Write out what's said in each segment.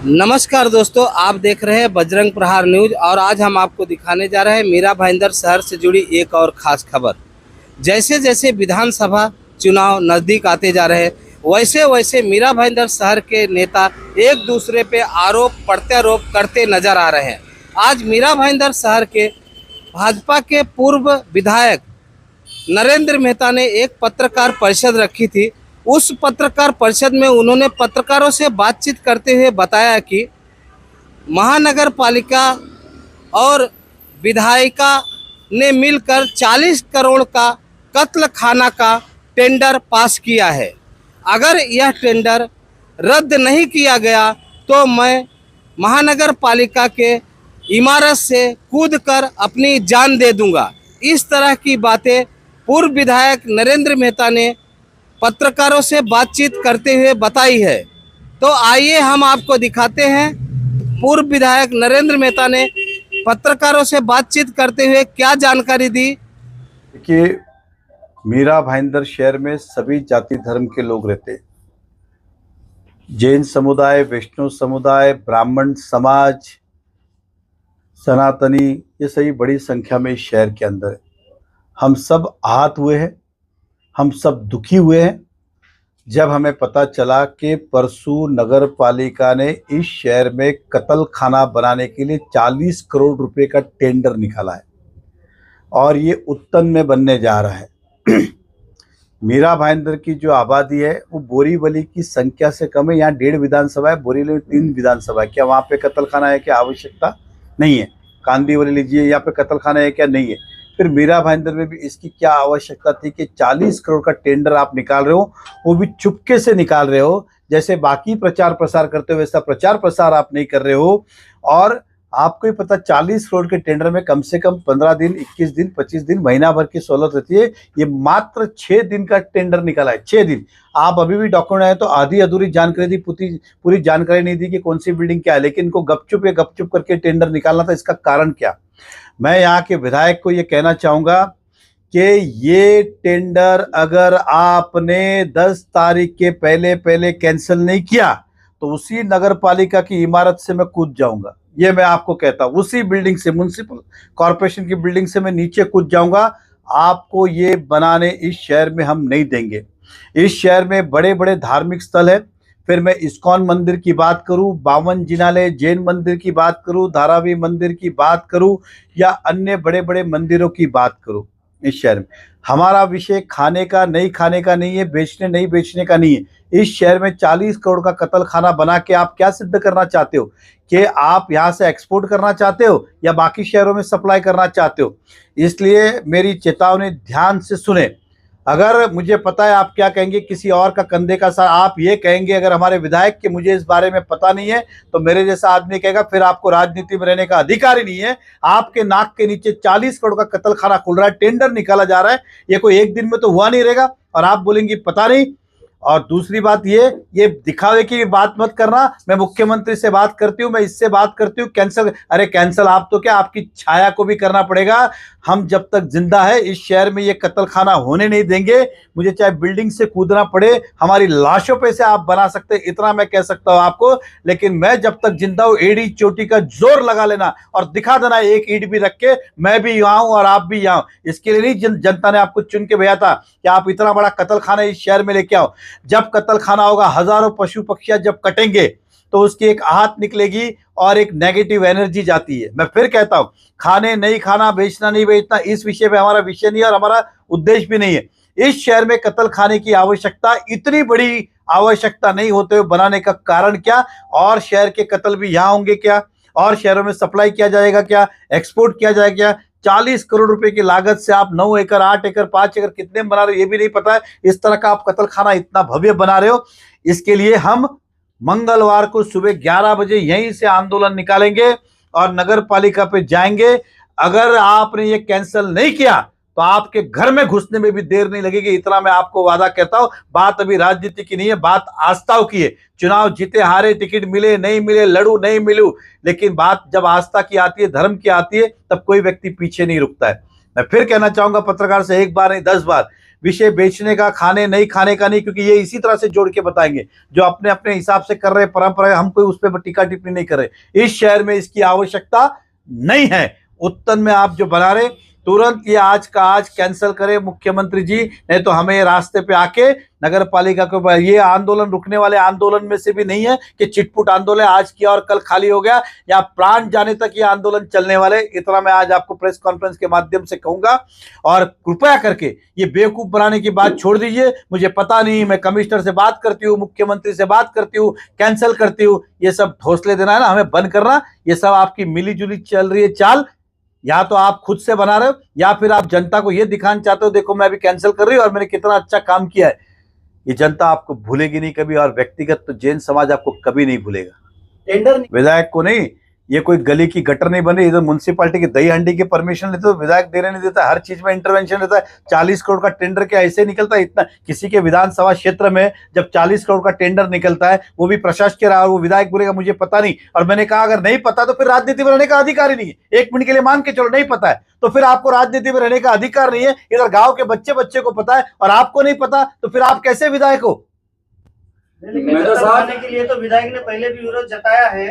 नमस्कार दोस्तों, आप देख रहे हैं बजरंग प्रहार न्यूज और आज हम आपको दिखाने जा रहे हैं मीरा भाईंदर शहर से जुड़ी एक और ख़ास खबर। जैसे जैसे विधानसभा चुनाव नज़दीक आते जा रहे हैं वैसे वैसे मीरा भाईंदर शहर के नेता एक दूसरे पे आरोप प्रत्यारोप करते नजर आ रहे हैं। आज मीरा भाईंदर शहर के भाजपा के पूर्व विधायक नरेंद्र मेहता ने एक पत्रकार परिषद रखी थी। उस पत्रकार परिषद में उन्होंने पत्रकारों से बातचीत करते हुए बताया कि महानगर पालिका और विधायिका ने मिलकर 40 करोड़ का कत्ल खाना का टेंडर पास किया है। अगर यह टेंडर रद्द नहीं किया गया तो मैं महानगर पालिका के इमारत से कूदकर अपनी जान दे दूंगा। इस तरह की बातें पूर्व विधायक नरेंद्र मेहता ने पत्रकारों से बातचीत करते हुए बताई है। तो आइए हम आपको दिखाते हैं पूर्व विधायक नरेंद्र मेहता ने पत्रकारों से बातचीत करते हुए क्या जानकारी दी। देखिए, मीरा भाईंदर शहर में सभी जाति धर्म के लोग रहते हैं। जैन समुदाय, वैष्णव समुदाय, ब्राह्मण समाज, सनातनी, ये सभी बड़ी संख्या में इस शहर के अंदर है। हम सब आहत हुए हैं, हम सब दुखी हुए हैं जब हमें पता चला कि परसों नगर पालिका ने इस शहर में कत्ल खाना बनाने के लिए 40 करोड़ रुपए का टेंडर निकाला है और ये उत्तन में बनने जा रहा है। मीरा भाईंदर की जो आबादी है वो बोरीवली की संख्या से कम है। यहाँ 1.5 विधानसभा है, बोरीवली में 3 विधानसभा है। क्या वहाँ पे कत्ल खाना है? क्या आवश्यकता नहीं है? कांदीवली लीजिए, यहाँ पे कत्ल खाना है क्या? नहीं है। फिर मीरा भाईंदर में भी इसकी क्या आवश्यकता थी कि 40 करोड़ का टेंडर आप निकाल रहे हो, वो भी चुपके से निकाल रहे हो। जैसे बाकी प्रचार प्रसार करते हो वैसा प्रचार प्रसार आप नहीं कर रहे हो। और आपको ही पता 40 करोड़ के टेंडर में कम से कम 15 दिन, 21 दिन, 25 दिन, महीना भर की सहूलत रहती है। ये मात्र 6 दिन का टेंडर निकाला है। 6 दिन। आप अभी भी डॉक्यूमेंट आए तो आधी अधूरी जानकारी दी, पूरी जानकारी नहीं दी कि कौन सी बिल्डिंग क्या है। लेकिन इनको गपचुप करके टेंडर निकालना था। इसका कारण क्या? मैं यहाँ के विधायक को ये कहना चाहूँगा कि ये टेंडर अगर आपने 10 तारीख के पहले कैंसिल नहीं किया तो उसी नगर पालिका की इमारत से मैं कूद जाऊंगा। ये मैं आपको कहता हूँ, उसी बिल्डिंग से, म्युनिसिपल कॉरपोरेशन की बिल्डिंग से मैं नीचे कूद जाऊंगा। आपको ये बनाने इस शहर में हम नहीं देंगे। इस शहर में बड़े बड़े धार्मिक स्थल है। फिर मैं इस्कॉन मंदिर की बात करूं, 52 जिनालय जैन मंदिर की बात करूं, धारावी मंदिर की बात करूं या अन्य बड़े बड़े मंदिरों की बात करूं, इस शहर में हमारा विषय खाने का नहीं है, बेचने नहीं बेचने का नहीं है। इस शहर में 40 करोड़ का कत्ल खाना बना के आप क्या सिद्ध करना चाहते हो? कि आप यहाँ से एक्सपोर्ट करना चाहते हो या बाकी शहरों में सप्लाई करना चाहते हो? इसलिए मेरी चेतावनी ध्यान से सुने। अगर मुझे पता है आप क्या कहेंगे, किसी और का कंधे का सार आप ये कहेंगे अगर हमारे विधायक के मुझे इस बारे में पता नहीं है तो मेरे जैसा आदमी कहेगा फिर आपको राजनीति में रहने का अधिकार ही नहीं है। आपके नाक के नीचे 40 करोड़ का कत्ल खाना खुल रहा है, टेंडर निकाला जा रहा है। ये कोई एक दिन में तो हुआ नहीं रहेगा और आप बोलेंगे पता नहीं। और दूसरी बात ये दिखावे की बात मत करना। मैं मुख्यमंत्री से बात करती हूँ, मैं इससे बात करती हूँ कैंसिल। अरे कैंसिल आप तो क्या, आपकी छाया को भी करना पड़ेगा। हम जब तक जिंदा है इस शहर में ये कत्ल खाना होने नहीं देंगे। मुझे चाहे बिल्डिंग से कूदना पड़े, हमारी लाशों पे से आप बना सकते, इतना मैं कह सकता हूँ आपको। लेकिन मैं जब तक जिंदा हूँ एड़ी चोटी का जोर लगा लेना और दिखा देना एक ईंट भी रख के मैं भी यहाँ हूँ और आप भी यहाँ हूँ। इसके लिए नहीं जनता ने आपको चुन के भेजा था कि आप इतना बड़ा कत्ल खाना इस शहर में लेके आओ। जब कत्ल खाना होगा, हजारों पशु पक्षियां जब कटेंगे तो उसकी एक आहत निकलेगी और एक नेगेटिव एनर्जी जाती है। मैं फिर कहता हूं, खाने नहीं खाना, बेचना नहीं बेचना, इस विषय पे हमारा विषय नहीं है और हमारा उद्देश्य भी नहीं है। इस शहर में कत्ल खाने की आवश्यकता, इतनी बड़ी आवश्यकता नहीं होते हुए बनाने का कारण क्या? और शहर के कत्ल भी यहां होंगे क्या? और शहरों में सप्लाई किया जाएगा क्या? एक्सपोर्ट किया जाएगा क्या? 40 करोड़ रुपए की लागत से आप 9 एकड़, 8 एकड़, 5 एकड़ कितने बना रहे हो ये भी नहीं पता है। इस तरह का आप कत्ल खाना इतना भव्य बना रहे हो। इसके लिए हम मंगलवार को सुबह 11 बजे यहीं से आंदोलन निकालेंगे और नगर पालिका पे जाएंगे। अगर आपने ये कैंसिल नहीं किया तो आपके घर में घुसने में भी देर नहीं लगेगी, इतना मैं आपको वादा कहता हूं। बात अभी राजनीति की नहीं है, बात आस्थाओं की है। चुनाव जीते हारे, टिकट मिले नहीं मिले, लड़ू नहीं मिलू, लेकिन बात जब आस्था की आती है, धर्म की आती है, तब कोई व्यक्ति पीछे नहीं रुकता है। मैं फिर कहना चाहूंगा पत्रकार से, एक बार नहीं 10 बार, विषय बेचने का, खाने नहीं खाने का नहीं, क्योंकि ये इसी तरह से जोड़ के बताएंगे जो अपने अपने हिसाब से कर रहे परंपरा, हम कोई उस पर टीका टिप्पणी नहीं कर रहे। इस शहर में इसकी आवश्यकता नहीं है। उत्तन में आप जो बना रहे, तुरंत ये आज का आज कैंसिल करें मुख्यमंत्री जी, नहीं तो हमें रास्ते पे आके नगर पालिका को, ये आंदोलन रुकने वाले आंदोलन में से भी नहीं है कि चिटपुट आंदोलन आज किया और कल खाली हो गया, या प्राण जाने तक ये आंदोलन चलने वाले। इतना मैं आज आपको प्रेस कॉन्फ्रेंस के माध्यम से कहूंगा। और कृपया करके ये बेवकूफ बनाने की बात छोड़ दीजिए। मुझे पता नहीं, मैं कमिश्नर से बात करती हूँ, मुख्यमंत्री से बात करती हूँ, कैंसिल करती हूँ, ये सब हौसले देना है ना, हमें बंद करना। ये सब आपकी मिली जुली चल रही है चाल, या तो आप खुद से बना रहे हो या फिर आप जनता को ये दिखाना चाहते हो देखो मैं अभी कैंसिल कर रही हूं और मैंने कितना अच्छा काम किया है। ये जनता आपको भूलेगी नहीं कभी, और व्यक्तिगत तो जैन समाज आपको कभी नहीं भूलेगा। टेंडर विधायक को नहीं, ये कोई गली की गटर नहीं बनी, इधर म्युनिसिपैलिटी की दही हंडी की परमिशन लेते तो विधायक देने नहीं देता, हर चीज में इंटरवेंशन रहता है। 40 करोड़ का टेंडर क्या ऐसे निकलता है? इतना किसी के विधानसभा क्षेत्र में जब 40 करोड़ का टेंडर निकलता है, वो भी प्रशासकीय रहा, वो विधायक बोलेगा मुझे पता नहीं। और मैंने कहा अगर नहीं पता तो फिर राजनीति में रहने का अधिकार ही नहीं है। 1 मिनट के लिए मान के चलो नहीं पता है तो फिर आपको राजनीति में रहने का अधिकार नहीं है। इधर गांव के बच्चे बच्चे को पता है और आपको नहीं पता, तो फिर आप कैसे विधायक हो? के लिए तो विधायक ने पहले भी विरोध जताया है।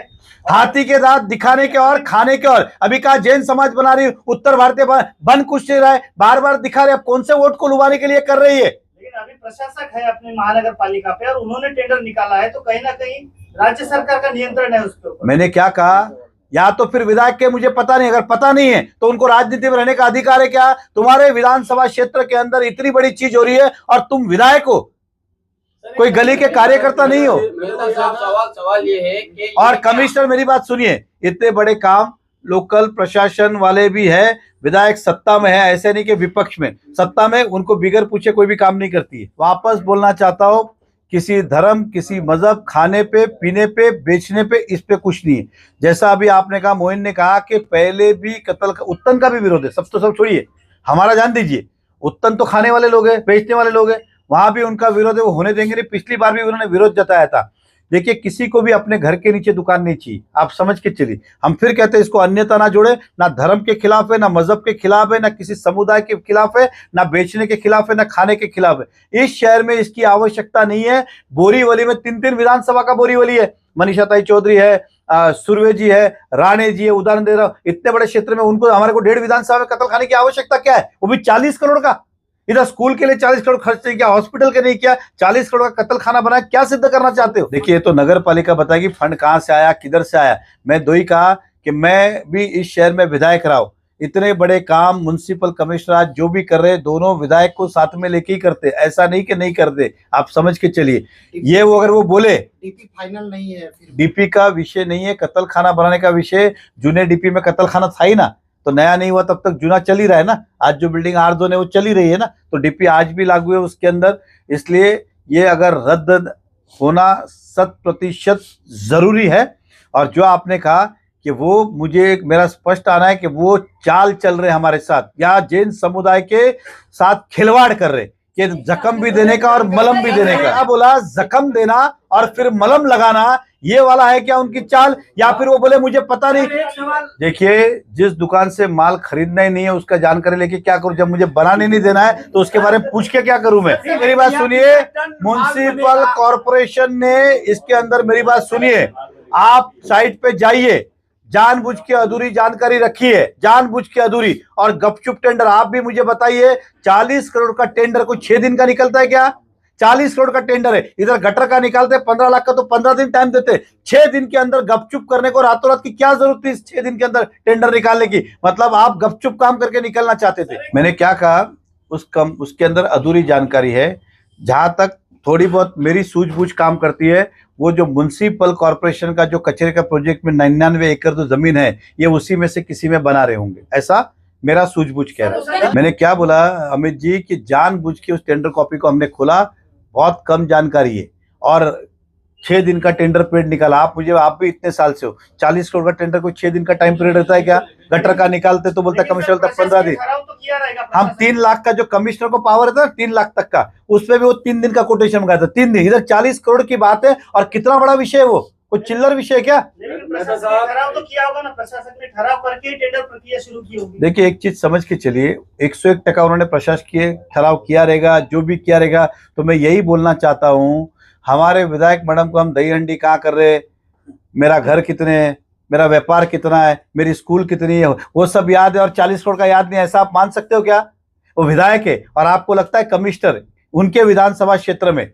हाथी के दांत दिखाने के और खाने के, और अभी कहा जैन समाज बना रही, उत्तर भारतीय बन कुछ नहीं रहा है, बार बार दिखा रहे, अब कौन से वोट को लुभाने के लिए कर रही है? लेकिन अभी प्रशासक है अपने महानगर पालिका पे और उन्होंने टेंडर निकाला है, तो कहीं ना कहीं राज्य सरकार का नियंत्रण है उसके ऊपर। मैंने क्या कहा, या तो फिर विधायक के मुझे पता नहीं, अगर पता नहीं है तो उनको राजनीति में रहने का अधिकार है क्या? तुम्हारे विधानसभा क्षेत्र के अंदर इतनी बड़ी चीज हो रही है और तुम विधायक हो, कोई गली के कार्यकर्ता नहीं हो। सवाल ये है कि और कमिश्नर मेरी बात सुनिए, इतने बड़े काम लोकल प्रशासन वाले भी है, विधायक सत्ता में है, ऐसे नहीं कि विपक्ष में, सत्ता में उनको बिगर पूछे कोई भी काम नहीं करती है। वापस बोलना चाहता हूं, किसी धर्म, किसी मजहब, खाने पे, पीने पे, बेचने पे, इस पे कुछ नहीं है। जैसा अभी आपने कहा, मोइन ने कहा कि पहले भी कत्ल का, उत्तन का भी विरोध है, सब तो सब छोड़िए, हमारा जान दीजिए। उत्तन तो खाने वाले लोग हैं, बेचने वाले लोग हैं, वहां भी उनका विरोध है, वो होने देंगे नहीं। पिछली बार भी उन्होंने विरोध जताया था। देखिए किसी को भी अपने घर के नीचे दुकान नहीं चाहिए, आप समझ के चलिए। हम फिर कहते हैं इसको अन्यता ना जोड़े, ना धर्म के खिलाफ है, ना मजहब के खिलाफ है, ना किसी समुदाय के खिलाफ है, ना बेचने के खिलाफ है, ना खाने के खिलाफ है। इस शहर में इसकी आवश्यकता नहीं है। बोरीवली में 3-3 विधानसभा का बोरीवली है, मनीषा ताई चौधरी है, सुरवे जी है, राणे जी है, उदाहरण दे रहा हूं। इतने बड़े क्षेत्र में उनको, हमारे को 1.5 विधानसभा में कत्ल खाने की आवश्यकता क्या है? वो भी 40 करोड़ का। इधर स्कूल के लिए 40 करोड़ खर्च नहीं किया, हॉस्पिटल के नहीं किया, 40 करोड़ का कत्ल खाना बनाया, क्या सिद्ध करना चाहते हो? देखिए तो नगर पालिका बताएगी फंड कहां से आया, किधर से आया। मैं दो ही कहा कि मैं भी इस शहर में विधायक रहा हूं, इतने बड़े काम म्युनिसिपल कमिश्नर आज जो भी कर रहे, दोनों विधायक को साथ में लेके ही करते, ऐसा नहीं कि नहीं करते, आप समझ के चलिए। ये वो अगर वो बोले डीपी फाइनल नहीं है, फिर डीपी का विषय नहीं है, कत्ल खाना बनाने का विषय। जूने डीपी में कत्ल खाना था ही ना, तो नया नहीं हुआ तब तक जूना चल ही रहा है ना। आज जो बिल्डिंग आर जोन है वो चल ही रही है ना, तो डीपी आज भी लागू है उसके अंदर। इसलिए ये अगर रद्द होना 100% जरूरी है। और जो आपने कहा कि वो, मुझे मेरा स्पष्ट आना है कि वो चाल चल रहे हमारे साथ, या जैन समुदाय के साथ खिलवाड़ कर रहे कि जख्म भी देने का और मलम भी देने का। क्या बोला? जख्म देना और फिर मलम लगाना, ये वाला है क्या उनकी चाल? या फिर वो बोले मुझे पता नहीं। देखिए जिस दुकान से माल खरीदना ही नहीं है उसका जानकारी लेके क्या करूं? जब मुझे बनाने नहीं देना है तो उसके बारे में पूछ के क्या करूं मैं? मेरी बात सुनिए, म्युनिसिपल कॉर्पोरेशन ने इसके अंदर, मेरी बात सुनिए, आप साइट पे जाइए, जानबूझ के अधूरी जानकारी रखी है, जानबूझ के अधूरी। और गपचुप टेंडर, आप भी मुझे बताइए, 40 करोड़ का टेंडर कोई 6 दिन का निकलता है क्या? 40 करोड़ का टेंडर है, इधर गटर का निकालते 15 लाख का, तो 15 दिन टाइम देते। 6 दिन के अंदर गपचुप करने को रातों रात की क्या जरूरत थी? 6 दिन के अंदर टेंडर निकालने की, मतलब आप गपचुप काम करके निकलना चाहते थे। मैंने क्या कहा, उसके अंदर अधूरी जानकारी है। जहां तक थोड़ी बहुत मेरी सूझबूझ काम करती है, वो जो म्युनिसिपल कॉर्पोरेशन का जो कचरे का प्रोजेक्ट में 99 एकड़ जो जमीन है, ये उसी में से किसी में बना रहे होंगे, ऐसा मेरा सूझबूझ कह रहा है। मैंने क्या बोला अमित जी कि जानबूझ के उस टेंडर कॉपी को हमने खोला, बहुत कम जानकारी है और 6 दिन का टेंडर पीरियड निकाला। आप भी इतने साल से हो, 40 करोड़ का टेंडर को 6 दिन का टाइम पीरियड रहता है क्या? गटर का निकालते तो बोलता कमिश्नर तक 15 दिन। हम 3 लाख का जो कमिश्नर को पावर है ना, 3 लाख तक का, उस पर भी वो 3 दिन का कोटेशन मंगाया था, 3 दिन। इधर 40 करोड़ की बात है और कितना बड़ा विषय है वो, कोई चिल्लर विषय क्या? लेकिन प्रशासन ने ठहराव तो किया होगा ना, प्रशासन ने ठहराव करके ही टेंडर प्रक्रिया शुरू की होगी। देखिए एक चीज समझ के चलिए, 101% उन्होंने प्रशासकीय ठहराव किया रहेगा, जो भी किया रहेगा। तो मैं यही बोलना चाहता हूँ, हमारे विधायक मैडम को हम दही हंडी कहाँ कर रहे, मेरा घर कितने है, मेरा व्यापार कितना है, मेरी स्कूल कितनी है, वो सब याद है और 40 करोड़ का याद नहीं है, ऐसा आप मान सकते हो क्या? वो विधायक है और आपको लगता है कमिश्नर, उनके विधानसभा क्षेत्र में,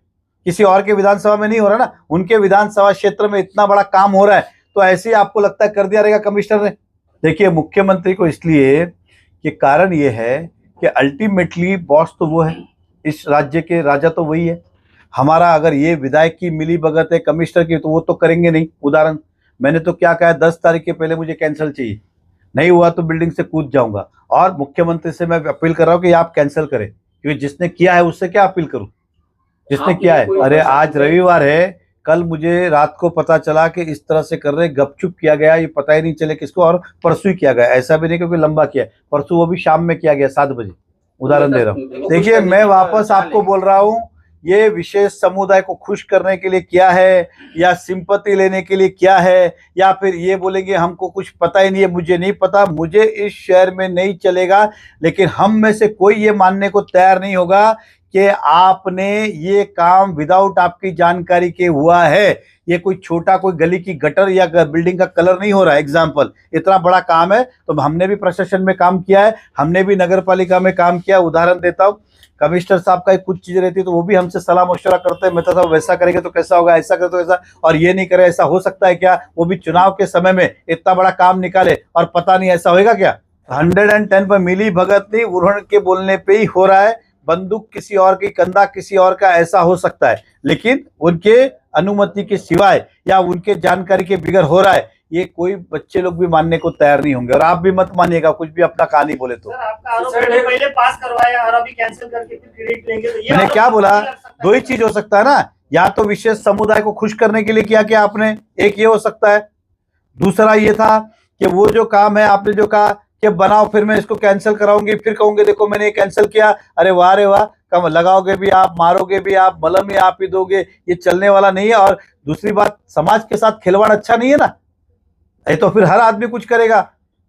किसी और के विधानसभा में नहीं हो रहा ना, उनके विधानसभा क्षेत्र में इतना बड़ा काम हो रहा है, तो ऐसे ही आपको लगता है कर दिया रहेगा कमिश्नर ने? देखिए मुख्यमंत्री को इसलिए कि कारण ये है कि अल्टीमेटली बॉस तो वो है, इस राज्य के राजा तो वही है। हमारा अगर ये विधायक की मिली भगत है कमिश्नर की, तो वो तो करेंगे नहीं। उदाहरण मैंने तो क्या कहा, 10 तारीख के पहले मुझे कैंसिल चाहिए, नहीं हुआ तो बिल्डिंग से कूद जाऊंगा। और मुख्यमंत्री से मैं अपील कर रहा हूँ कि आप कैंसिल करें, क्योंकि जिसने किया है उससे क्या अपील करूं, जिसने किया है। अरे आज रविवार है, कल मुझे रात को पता चला कि इस तरह से कर रहे, गपचुप किया गया, ये पता ही नहीं चले किसको, और परसों ही किया गया, ऐसा भी नहीं क्योंकि लंबा किया, परसों वो भी शाम में किया गया 7 बजे। उदाहरण दे रहा हूँ। देखिए मैं वापस आपको बोल रहा हूँ, ये विशेष समुदाय को खुश करने के लिए किया है या सिंपैथी लेने के लिए किया है, या फिर ये बोलेंगे हमको कुछ पता ही नहीं है, मुझे नहीं पता, मुझे इस शहर में नहीं चलेगा। लेकिन हम में से कोई ये मानने को तैयार नहीं होगा कि आपने ये काम विदाउट आपकी जानकारी के हुआ है। ये कोई छोटा कोई गली की गटर या बिल्डिंग का कलर नहीं हो रहा है। एग्जाम्पल, इतना बड़ा काम है तो हमने भी प्रशासन में काम किया है, हमने भी नगर पालिका में काम किया। उदाहरण देता हूँ, कमिश्नर साहब का कुछ चीज रहती है तो वो भी हमसे सलाह मशवरा करते हैं, मैं तो वैसा करेंगे तो कैसा होगा, ऐसा करे तो ऐसा, और ये नहीं करे ऐसा हो सकता है क्या? वो भी चुनाव के समय में इतना बड़ा काम निकाले और पता नहीं ऐसा होगा क्या? 110 पर मिली भगत नहीं, उन्होंने के बोलने पे ही हो रहा है। बंदूक किसी और की, कंधा किसी और का, ऐसा हो सकता है, लेकिन उनके अनुमति के सिवाय या उनके जानकारी के बिगड़ हो रहा है, ये कोई बच्चे लोग भी मानने को तैयार नहीं होंगे। और आप भी मत मानिएगा कुछ भी अपना कहानी बोले तो। सर आपका आरोप है कि पहले पास करवाया और अभी कैंसिल करके फिर क्रेडिट लेंगे, तो ये मैंने क्या बोला, नहीं लग सकता दो ही चीज हो सकता है ना, या तो विशेष समुदाय को खुश करने के लिए किया क्या आपने, एक ये हो सकता है। दूसरा ये था कि वो जो काम है आपने जो कहा कि बनाओ, फिर मैं इसको कैंसिल कराऊंगी, फिर कहूंगे देखो मैंने ये कैंसिल किया, अरे वाह रे वाह, कम लगाओगे भी आप, मारोगे भी आप, मलम भी आप ही दोगे, ये चलने वाला नहीं है। और दूसरी बात, समाज के साथ खिलवाड़ अच्छा नहीं है ना, ये तो फिर हर आदमी कुछ करेगा।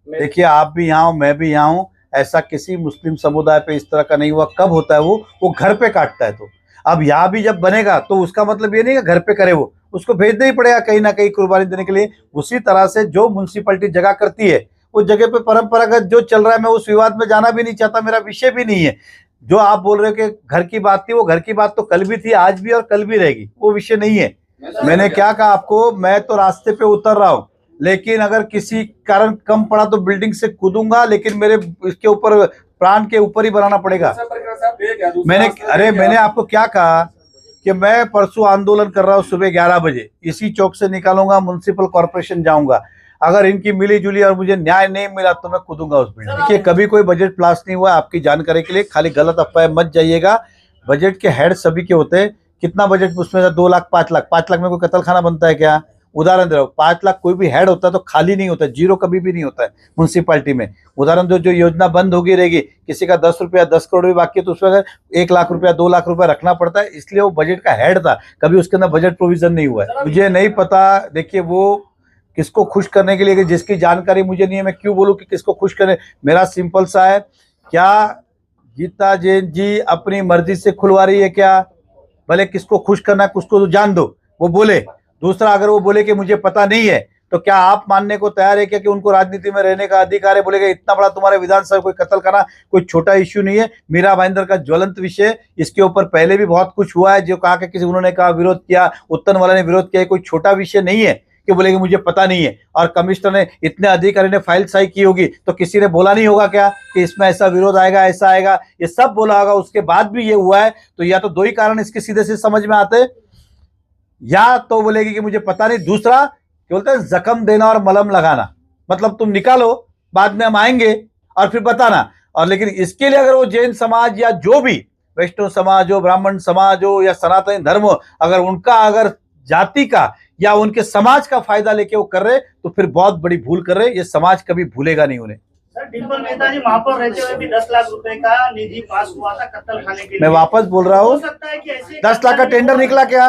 देखिए आप भी यहाँ हो, मैं भी यहाँ हूँ, ऐसा किसी मुस्लिम समुदाय पे इस तरह का नहीं हुआ। कब होता है वो घर पे काटता है। तो अब यहाँ भी जब बनेगा तो उसका मतलब ये नहीं कि घर पे करे, वो उसको भेजना ही पड़ेगा कहीं ना कहीं कुर्बानी देने के लिए। उसी तरह से जो म्युनिसिपैलिटी जगह करती है, उस जगह पे परंपरागत जो चल रहा है, मैं उस विवाद में जाना भी नहीं चाहता, मेरा विषय भी नहीं है। जो आप बोल रहे हो कि घर की बात थी, वो घर की बात तो कल भी थी, आज भी और कल भी रहेगी, वो विषय नहीं है। मैंने क्या कहा आपको, मैं तो रास्ते पे उतर रहा हूँ, लेकिन अगर किसी कारण कम पड़ा तो बिल्डिंग से कूदूंगा, लेकिन मेरे इसके ऊपर प्राण के ऊपर ही बनाना पड़ेगा। मैंने आपको क्या कहा कि मैं परसों आंदोलन कर रहा हूँ सुबह 11 बजे, इसी चौक से निकालूंगा, म्युनिसिपल कॉर्पोरेशन जाऊंगा। अगर इनकी मिली जुली और मुझे न्याय नहीं मिला तो मैं कूदूंगा उस बिल्डिंग। देखिए कभी कोई बजट पास नहीं हुआ, आपकी जानकारी के लिए, खाली गलत अफवाह मत जाइएगा। बजट के हेड सभी के होते हैं। कितना बजट उसमें 2 लाख 5 लाख, 5 लाख में कोई कत्ल खाना बनता है क्या? उदाहरण दे रहा हूँ, 5 लाख कोई भी हेड होता है तो खाली नहीं होता, जीरो कभी भी नहीं होता है म्युनिसिपैलिटी में। उदाहरण दो, जो योजना बंद होगी रहेगी, किसी का 10 रुपया 10 करोड़ भी बाकी है तो उसमें अगर 1 लाख रुपया 2 लाख रुपया रखना पड़ता है, इसलिए वो बजट का हेड था, कभी उसके अंदर बजट प्रोविजन नहीं हुआ है। मुझे नहीं पता, देखिए वो किसको खुश करने के लिए, जिसकी जानकारी मुझे नहीं है, मैं क्यों बोलूँ कि किसको खुश करें। मेरा सिंपल सा है, क्या गीता जैन जी अपनी मर्जी से खुलवा रही है क्या? भले किसको खुश करना है, उसको तो जान दो, वो बोले। दूसरा, अगर वो बोले कि मुझे पता नहीं है, तो क्या आप मानने को तैयार है क्या कि उनको राजनीति में रहने का अधिकार है? बोलेगा इतना बड़ा तुम्हारे विधानसभा कोई कत्ल करना कोई छोटा इश्यू नहीं है। मीरा भाईंदर का ज्वलंत विषय, इसके ऊपर पहले भी बहुत कुछ हुआ है, जो कहा कि किसी उन्होंने कहा विरोध किया, उत्तन वाला ने विरोध किया, कोई छोटा विषय नहीं है कि बोलेंगे मुझे पता नहीं है। और कमिश्नर ने, इतने अधिकारी ने फाइल साइन की होगी तो किसी ने बोला नहीं होगा क्या कि इसमें ऐसा विरोध आएगा, ऐसा आएगा? ये सब बोला होगा, उसके बाद भी ये हुआ है। तो या तो दो ही कारण इसके सीधे से समझ में आते, या तो बोलेगी कि मुझे पता नहीं, दूसरा बोलते हैं जख्म देना और मलम लगाना, मतलब तुम निकालो, बाद में हम आएंगे और फिर बताना। और लेकिन इसके लिए अगर वो जैन समाज या जो भी वैष्णव समाज हो, ब्राह्मण समाज हो या सनातन धर्म हो, अगर उनका अगर जाति का या उनके समाज का फायदा लेके वो कर रहे, तो फिर बहुत बड़ी भूल कर रहे। ये समाज कभी भूलेगा नहीं उन्हें। सर, डिम्पल मेहता जी महापौर रहते हुए भी 10 लाख रुपए का निधि पास हुआ था कत्ल खाने के लिए। मैं वापस बोल रहा हूँ, हो सकता है कि ऐसे 10 लाख का टेंडर निकला क्या?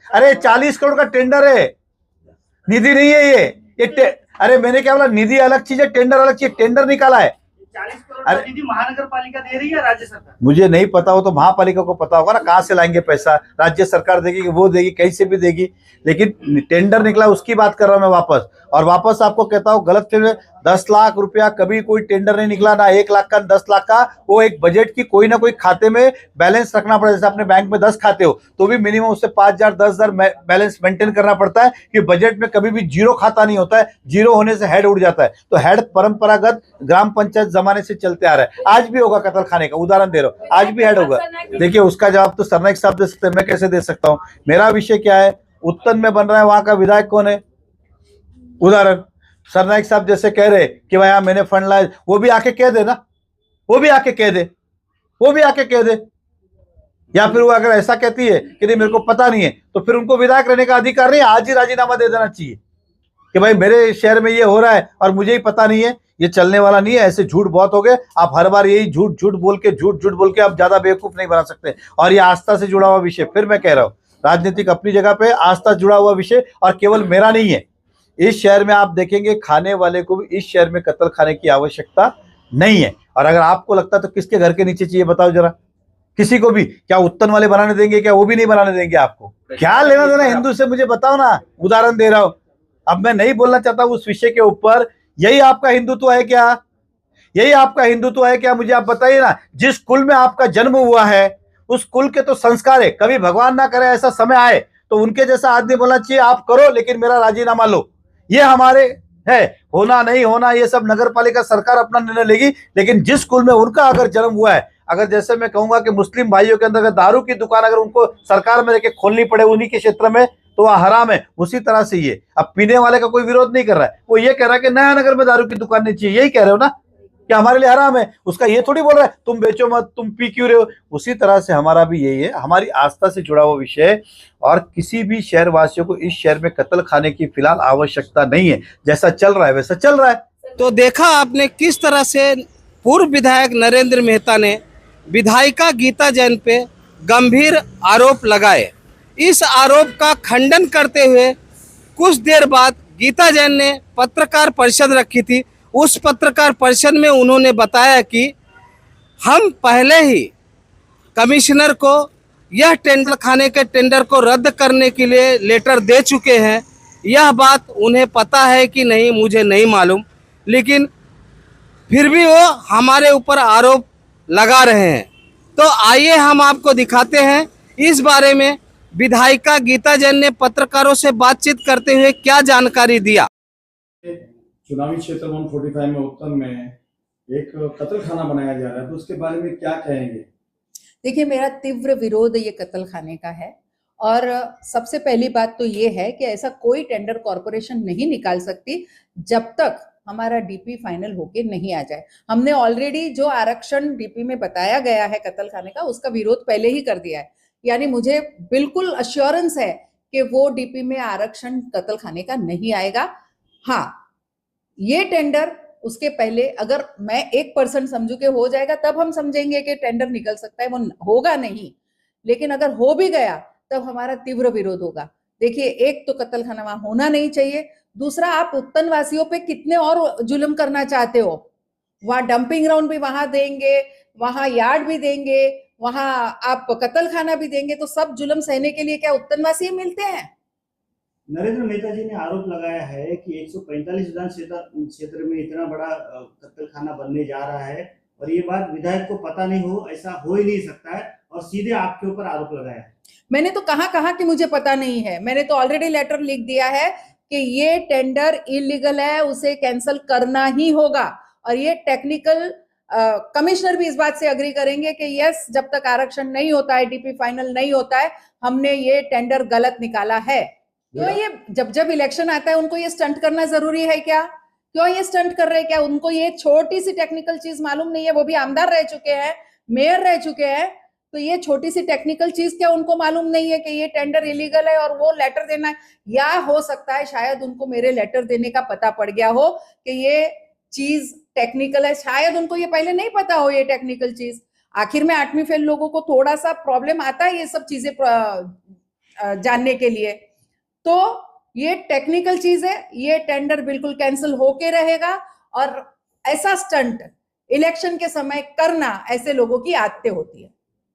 अरे 40 करोड़ का टेंडर है, निधि नहीं है अरे मैंने क्या बोला, निधि अलग चीज है, टेंडर अलग चीज। टेंडर निकाला है। 40 करोड़ का निधि महानगर पालिका दे रही है, राज्य सरकार। मुझे नहीं पता, हो तो महापालिका को पता होगा ना, कहाँ से लाएंगे पैसा। राज्य सरकार देगी कि वो देगी, कहीं से भी देगी, लेकिन टेंडर निकला उसकी बात कर रहा हूं मैं वापस। और वापस आपको कहता हूं, गलत फहमी, 10 लाख रुपया कभी कोई टेंडर नहीं निकला, ना 1 लाख का, 10 लाख का। वो एक बजट की कोई ना कोई खाते में बैलेंस रखना पड़ता है। जैसे अपने बैंक में 10 खाते हो तो भी मिनिमम उससे 5,000 10,000 बैलेंस मेंटेन करना पड़ता है, कि बजट में कभी भी जीरो खाता नहीं होता है। जीरो होने से हेड उड़ जाता है। तो हेड परंपरागत ग्राम पंचायत जमाने से चलते आ रहा है, आज भी होगा कत्ल खाने का, उदाहरण दे रहा हूं, आज भी हेड होगा। देखिए उसका जवाब तो सरनाइक साहब दे सकते हैं, मैं कैसे दे सकता हूं। मेरा विषय क्या है, उत्तन में बन रहा है, वहां का विधायक कौन है। उदाहरण, सरनाइक साहब जैसे कह रहे कि भाई हाँ मैंने फंड लाया, वो भी आके कह दे ना, वो भी आके कह दे, वो भी आके कह दे। या फिर वो अगर ऐसा कहती है कि नहीं मेरे को पता नहीं है, तो फिर उनको विधायक रहने का अधिकार नहीं, आज ही राजीनामा दे देना चाहिए कि भाई मेरे शहर में ये हो रहा है और मुझे ही पता नहीं है। ये चलने वाला नहीं है, ऐसे झूठ बहुत हो गए। आप हर बार यही झूठ झूठ बोल के आप ज्यादा बेवकूफ नहीं बना सकते। और ये आस्था से जुड़ा हुआ विषय, फिर मैं कह रहा हूं, राजनीतिक अपनी जगह पे, आस्था जुड़ा हुआ विषय, और केवल मेरा नहीं है। इस शहर में आप देखेंगे खाने वाले को भी इस शहर में कत्ल खाने की आवश्यकता नहीं है। और अगर आपको लगता है तो किसके घर के नीचे चाहिए बताओ जरा, किसी को भी। क्या उत्तन वाले बनाने देंगे, क्या वो भी नहीं बनाने देंगे आपको? क्या लेना देना हिंदू से, मुझे बताओ ना। उदाहरण दे रहा हूं, अब मैं नहीं बोलना चाहता उस विषय के ऊपर। यही आपका हिंदुत्व है क्या? यही आपका हिंदुत्व है क्या? मुझे आप बताइए ना। जिस कुल में आपका जन्म हुआ है उस कुल के तो संस्कार है। कभी भगवान ना करे ऐसा समय आए तो उनके जैसा आदमी बोलना चाहिए आप करो लेकिन मेरा राजीनामा लो। ये हमारे है, होना नहीं होना ये सब नगर पालिका सरकार अपना निर्णय लेगी। लेकिन जिस कुल में उनका अगर जन्म हुआ है, अगर जैसे मैं कहूंगा कि मुस्लिम भाइयों के अंदर अगर दारू की दुकान अगर उनको सरकार में रहकर खोलनी पड़े उन्हीं के क्षेत्र में, तो वह हराम है। उसी तरह से ये अब पीने वाले का कोई विरोध नहीं कर रहा है, वो ये कह रहा है कि नया नगर में दारू की दुकान नहीं चाहिए। यही कह रहे हो ना कि हमारे लिए हराम है। उसका ये थोड़ी बोल रहा है तुम बेचो मत, तुम पी क्यों रहे हो। उसी तरह से हमारा भी यही है, हमारी आस्था से जुड़ा हुआ विषय। और किसी भी शहरवासियों को इस शहर में कत्ल खाने की फिलहाल आवश्यकता नहीं है। जैसा चल रहा है वैसा चल रहा है। तो देखा आपने किस तरह से पूर्व विधायक नरेंद्र मेहता ने विधायिका गीता जैन पे गंभीर आरोप लगाए। इस आरोप का खंडन करते हुए कुछ देर बाद गीता जैन ने पत्रकार परिषद रखी थी। उस पत्रकार परिषद में उन्होंने बताया कि हम पहले ही कमिश्नर को यह टेंडर खाने के टेंडर को रद्द करने के लिए लेटर दे चुके हैं। यह बात उन्हें पता है कि नहीं मुझे नहीं मालूम, लेकिन फिर भी वो हमारे ऊपर आरोप लगा रहे हैं। तो आइए हम आपको दिखाते हैं इस बारे में विधायिका गीता जैन ने पत्रकारों से बातचीत करते हुए क्या जानकारी दिया। चुनावी क्षेत्र 145 में उत्तन में एक कत्ल खाना बनाया जा रहा है, तो उसके बारे में क्या कहेंगे? देखिए, मेरा तीव्र विरोध ये कत्ल खाने का है। और सबसे पहली बात तो ये है कि ऐसा कोई टेंडर कॉरपोरेशन नहीं निकाल सकती जब तक हमारा डीपी फाइनल होके नहीं आ जाए। हमने ऑलरेडी जो आरक्षण डीपी में बताया गया है कत्ल खाने का, उसका विरोध पहले ही कर दिया है। यानी मुझे बिल्कुल अश्योरेंस है कि वो डीपी में आरक्षण कत्ल खाने का नहीं आएगा। हाँ, ये टेंडर उसके पहले अगर मैं 1% समझू के हो जाएगा तब हम समझेंगे कि टेंडर निकल सकता है, वो होगा नहीं। लेकिन अगर हो भी गया तब हमारा तीव्र विरोध होगा। देखिए, एक तो कत्ल खाना वहां होना नहीं चाहिए। दूसरा, आप उत्तन वासियों पे कितने और जुल्म करना चाहते हो? वहां डंपिंग ग्राउंड भी वहां देंगे, वहां यार्ड भी देंगे, वहां आप कत्ल खाना भी देंगे, तो सब जुल्म सहने के लिए क्या उत्तन वासी मिलते हैं? नरेंद्र मेहता जी ने आरोप लगाया है कि 145 विधान क्षेत्र में इतना बड़ा कत्ल खाना बनने जा रहा है और ये बात विधायक को पता नहीं हो, ऐसा हो ही नहीं सकता है, और सीधे आपके ऊपर आरोप लगाया है। मैंने तो कहा कि मुझे पता नहीं है। मैंने तो ऑलरेडी लेटर लिख दिया है कि ये टेंडर इलीगल है, उसे कैंसिल करना ही होगा। और ये टेक्निकल कमिश्नर भी इस बात से अग्री करेंगे कि यस, जब तक आरक्षण नहीं होता है, डीपी फाइनल नहीं होता है, हमने ये टेंडर गलत निकाला है। क्यों ये जब इलेक्शन आता है उनको ये स्टंट करना जरूरी है क्या? क्यों ये स्टंट कर रहे हैं? क्या उनको ये छोटी सी टेक्निकल चीज मालूम नहीं है? वो भी आमदार रह चुके हैं, मेयर रह चुके हैं, तो ये छोटी सी टेक्निकल चीज क्या उनको मालूम नहीं है कि ये टेंडर इलीगल है और वो लेटर देना है? या हो सकता है शायद उनको मेरे लेटर देने का पता पड़ गया हो कि ये चीज टेक्निकल है, शायद उनको ये पहले नहीं पता हो ये टेक्निकल चीज। आखिर में 8वीं फेल लोगों को थोड़ा सा प्रॉब्लम आता है ये सब चीजें जानने के लिए। तो ये टेक्निकल चीज है, ये टेंडर बिल्कुल कैंसिल होके रहेगा। और ऐसा स्टंट इलेक्शन के समय करना ऐसे लोगों की आदतें होती है।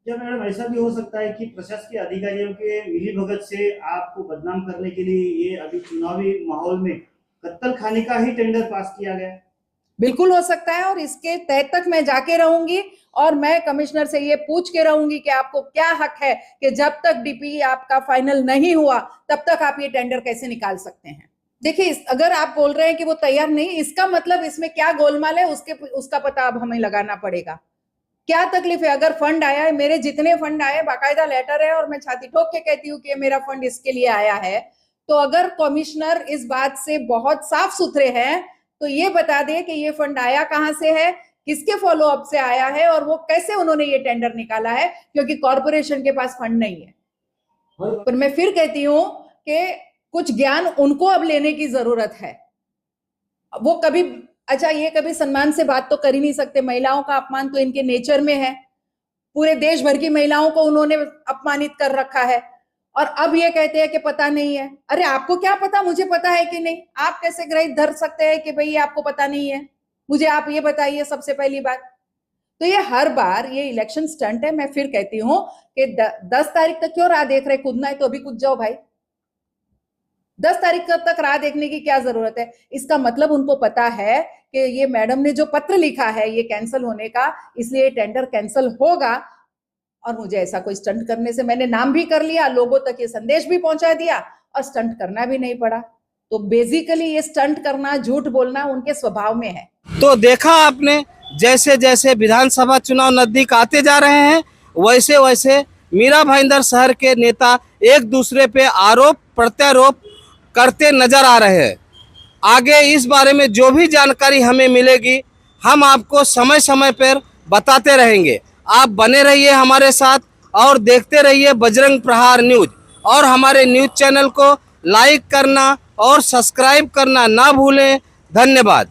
क्या मैडम ऐसा भी हो सकता है कि प्रशासकीय अधिकारियों के मिलीभगत से आपको बदनाम करने के लिए ये अभी चुनावी माहौल में कत्ल खाने का ही टेंडर पास किया गया? बिल्कुल हो सकता है, और इसके तह तक मैं जाके रहूंगी और मैं कमिश्नर से ये पूछ के रहूंगी कि आपको क्या हक है कि जब तक डीपी आपका फाइनल नहीं हुआ तब तक आप ये टेंडर कैसे निकाल सकते हैं। देखिए, अगर आप बोल रहे हैं कि वो तैयार नहीं, इसका मतलब इसमें क्या गोलमाल है उसका पता अब हमें लगाना पड़ेगा। क्या तकलीफ है? अगर फंड आया है, मेरे जितने फंड आए बाकायदा लेटर है और मैं छाती ठोक के कहती हूँ कि मेरा फंड इसके लिए आया है, तो अगर कमिश्नर इस बात से बहुत साफ सुथरे हैं तो ये बता दे कि ये फंड आया कहां से है, किसके फॉलो अप से आया है और वो कैसे उन्होंने ये टेंडर निकाला है, क्योंकि कॉर्पोरेशन के पास फंड नहीं है। पर मैं फिर कहती हूँ कि कुछ ज्ञान उनको अब लेने की जरूरत है। वो कभी ये कभी सम्मान से बात तो कर ही नहीं सकते, महिलाओं का अपमान तो इनके नेचर में है। पूरे देश भर की महिलाओं को उन्होंने अपमानित कर रखा है और अब ये कहते हैं कि पता नहीं है। अरे आपको क्या पता मुझे पता है कि नहीं? आप कैसे ग्रहित धर सकते हैं कि भाई आपको पता नहीं है? मुझे आप ये बताइए सबसे पहली बात। तो ये हर बार ये इलेक्शन स्टंट है। मैं फिर कहती हूँ कि 10 तारीख तक क्यों राह देख रहे? कूदना है तो अभी कूद जाओ भाई। 10 तारीख तक राह देखने की क्या जरूरत है? इसका मतलब उनको पता है कि ये मैडम ने जो पत्र लिखा है ये कैंसिल होने का, इसलिए टेंडर कैंसिल होगा। और मुझे ऐसा कोई स्टंट करने से, मैंने नाम भी कर लिया, लोगों तक ये संदेश भी पहुंचा दिया और स्टंट करना भी नहीं पड़ा। तो बेसिकली ये स्टंट करना, झूठ बोलना उनके स्वभाव में है। तो देखा आपने, जैसे जैसे विधानसभा चुनाव नजदीक आते जा रहे हैं वैसे वैसे मीरा भाईंदर शहर के नेता एक दूसरे पे आरोप प्रत्यारोप करते नजर आ रहे हैं। आगे इस बारे में जो भी जानकारी हमें मिलेगी हम आपको समय समय पर बताते रहेंगे। आप बने रहिए हमारे साथ और देखते रहिए बजरंग प्रहार न्यूज, और हमारे न्यूज चैनल को लाइक करना और सब्सक्राइब करना ना भूलें। धन्यवाद।